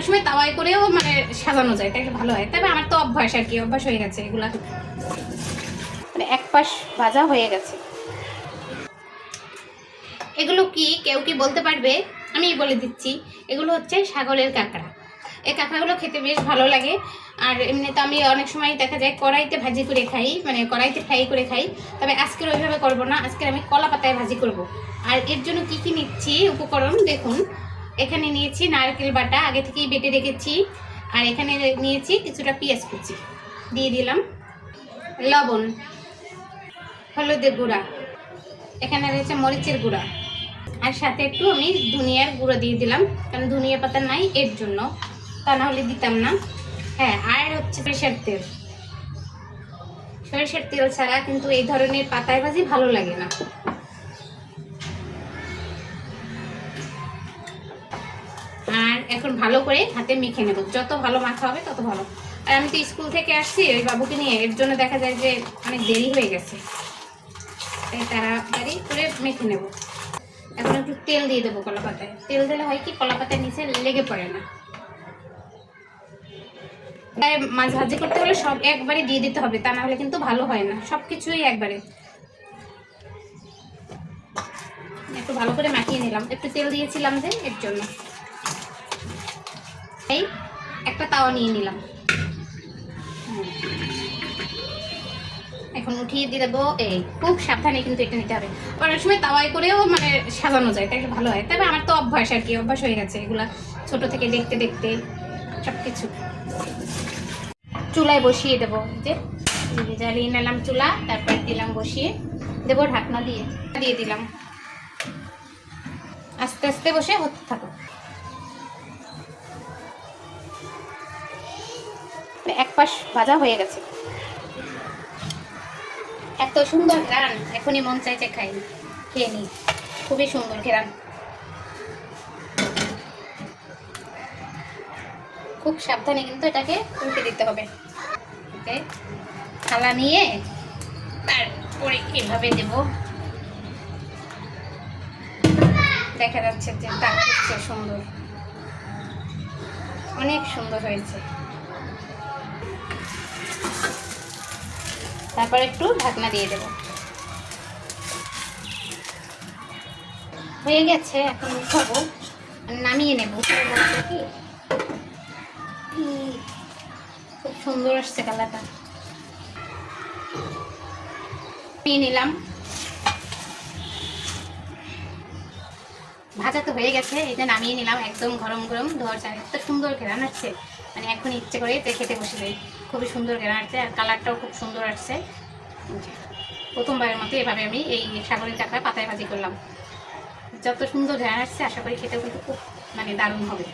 অনেক সময় তাওয়ায় করেও মানে সাজানো যায়, তাই ভালো হয়। তবে আমার তো অভ্যাস আর কি, অভ্যাস হয়ে গেছে এগুলা। মানে এক পাশ ভাজা হয়ে গেছে। এগুলো কি কেউ কি বলতে পারবে? আমি বলে দিচ্ছি, এগুলো হচ্ছে সাগরের কাঁকড়া। এই কাঁকড়াগুলো খেতে বেশ ভালো লাগে। আর এমনিতে আমি অনেক সময় দেখা যায় কড়াইতে ভাজি করে খাই, মানে কড়াইতে ফ্রাই করে খাই। তবে আজকের ওইভাবে করবো না, আজকে আমি কলা পাতায় ভাজি করব। আর এর জন্য কি কি নিচ্ছি উপকরণ দেখুন। এখানে নিয়েছি নারকেল বাটা, আগে থেকেই বেটে রেখেছি। আর এখানে নিয়েছি কিছুটা পেঁয়াজ কুচি, দিয়ে দিলাম লবণ, হলুদের গুঁড়া, এখানে রয়েছে মরিচের গুঁড়া, আর সাথে একটু আমি ধনিয়ার গুঁড়ো দিয়ে দিলাম, কারণ ধনিয়া পাতা নাই এর জন্য, তা না হলে দিতাম না। হ্যাঁ, আর হচ্ছে সরিষার তেল। সরিষার তেল ছাড়া কিন্তু এই ধরনের পাতায় ভাজি ভালো লাগে না। আর এখন ভালো করে হাতে মেখে নেব, যত ভালো মাখা হবে তত ভালো। আর আমি তো স্কুল থেকে আসছি ওই বাবুকে নিয়ে, এর জন্য দেখা যায় যে অনেক দেরি হয়ে গেছে, তাই তাড়াতাড়ি করে মেখে নেব। এখন একটু তেল দিয়ে দেবো কলা পাতায়। তেল দিলে হয় কি, কলা পাতার নিচে লেগে পড়ে না। তাই মাছ ভাজি করতে হলে সব একবারে দিয়ে দিতে হবে, তা না হলে কিন্তু ভালো হয় না, সব কিছুই একবারে। একটু ভালো করে মাখিয়ে নিলাম, একটু তেল দিয়েছিলাম যে এর জন্য। এই একটা তাওয়া নিয়ে নিলাম, এখন উঠিয়ে দিয়ে দেবো। এই খুব সাবধানে কিন্তু এটা নিতে হবে। অনেক সময় তাওয়ায় করেও মানে সাজানো যায়, তাই ভালো হয়। তবে আমার তো অভ্যাস আর কি, অভ্যাস হয়ে গেছে এগুলা ছোট থেকে দেখতে দেখতে সব কিছু। চুলায় বসিয়ে দেবো, যে জ্বালিয়ে নিলাম চুলা, তারপর দিলাম বসিয়ে দেবো ঢাকনা দিয়ে, দিয়ে দিলাম। আস্তে আস্তে বসে হতে থাকো। এক পাশ ভাজা হয়ে গেছে। এত সুন্দর ঘ্রাণ, এখনই মন চাইছে খাই, খেয়ে নিই। খুবই সুন্দর ঘ্রাণ, খুব সাবধানে কিন্তু এটাকে উল্টে দিতে হবে। থালা নিয়ে তারপরে এভাবে দেব। দেখা যাচ্ছে যে দাগ হচ্ছে সুন্দর, অনেক সুন্দর হয়েছে। তারপর একটু ঢাকনা দিয়ে দেব। হয়ে গেছে, এখন উঠাবো, নামিয়ে নেব। খুব সুন্দর আসছে কালারটা। নিয়ে নিলাম, ভাজা তো হয়ে গেছে, এটা নামিয়ে নিলাম। একদম গরম গরম ধোয়ার চা, এত সুন্দর ঘেরান আসছে, মানে এখন ইচ্ছে করে খেতে বসে যাই। খুবই সুন্দর ঘেরান আসছে, আর কালারটাও খুব সুন্দর আসছে। প্রথমবারের মতো এভাবে আমি এই সাগরের কাঁকড়া পাতায় ভাজি করলাম। যত সুন্দর ঘেরান আসছে, আশা করি খেতেও কিন্তু খুব মানে দারুণ হবে।